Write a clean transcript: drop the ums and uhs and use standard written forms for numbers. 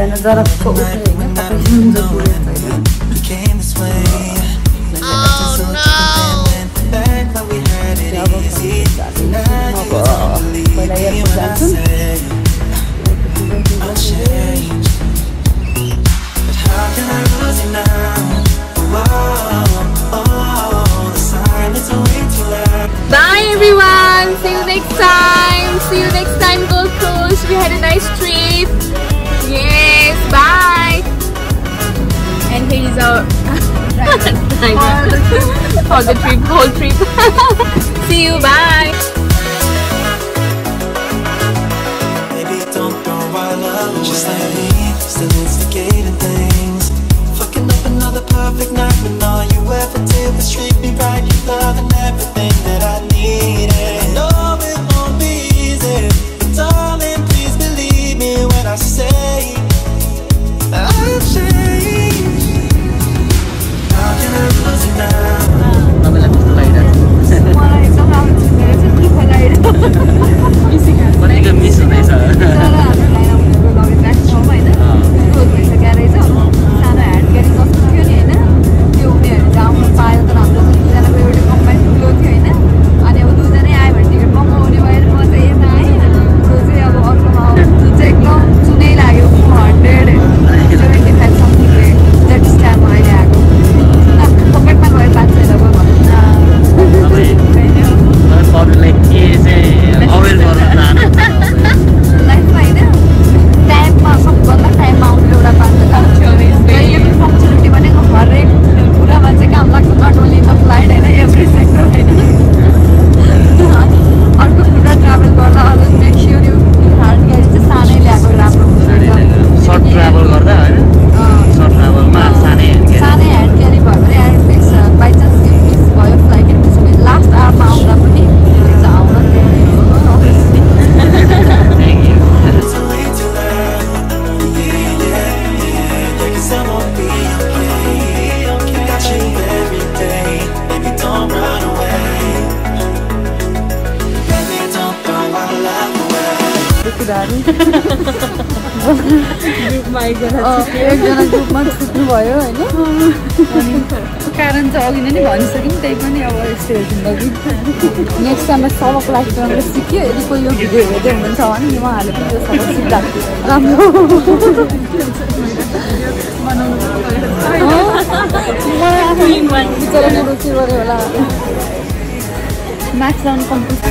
भएन जराको उठ्यो हैन तपाईसँग जोडिएको Bye everyone. See you next time. See you next time, Gold Coast. We had a nice trip. Yes. Bye. And here is our driver for the trip, whole trip. See you. Bye. Maybe don't know why love just like me, still instigating things. Fucking up another perfect night when all you ever did was treat me right. You love and everything that I needed. I know it won't be easy, but darling, please believe me when I say I've changed. How can I lose you now? मलाई कस्तो लागिरहेको मलाई एकदम राम्रो छ मेरो चाहिँ दुःख लागिरहेको भनेको मिस हुँदैछ तर हामीलाई उनीहरूको लगेज राख्छौँ होइन क्लोज भइसकेको रहेछ सानो ह्यान्ड क्यारी कस्तो थियो नि होइन त्यो उनीहरू चाहिँ आउनु पायो तर हाम्रो दुईजनाको एउटा कम्बाइन ठुलो थियो होइन अनि अब दुईजनै आयो भने टिकट महँगो हुने भएर म चाहिँ यता आएँ अनि त्यो चाहिँ अब अर्कोमा जुन चाहिँ एकदम सुनै लाग्यो 175 समथिङ द्याट टाइम अहिले आएको पकेटमा गएर बाँच्दैन भयो सबैलाई के चाहिँ अवेर गर्न चाहनु लाइफमा होइन टाइममा सबभन्दा टाइममा आउनु एउटा बाटो जहिले पनि फङ्सनालिटी भनेको हरेक कुरामा चाहिँ काम लाग्छ नट ओन्ली द फ्लाइट होइन एभ्री सेक्टर होइन अर्को कुरा ट्राभल गर्दा अझ मेक स्योर यो हार्ड क्यारी चाहिँ सानै ल्याएको राम्रो हुन्छ सर्ट ट्राभल गर्दा होइन सर्ट ट्राभलमा सानै ह्यान्ड क्यारी भयो भने एटलिस्ट बाई चान्स मिस भयो फ्लाइट मिस भयो लास्ट आवरमा आउँदा पनि आउन thank you Cause I won't be okay. Got you every day. Baby, don't run away. Baby, don't throw our love away. एकजना ग्रुपमा छुट्नु भयो होइन अनि कारण चाहिँ अघि नै भनिसक्यौँ त्यही पनि अब यस्तो जिन्दगी नेक्स्ट टाइममा सबक लाग्छ सिक्यो यदि कोही यो भिडियो हेर्दै हुनुहुन्छ भने उहाँहरूले पनि त्यो सबक सिक्दा राम्रो मलाई आफै बिचरा रुचि गऱ्यो होला म्याच लाउनु कम्पिटिसन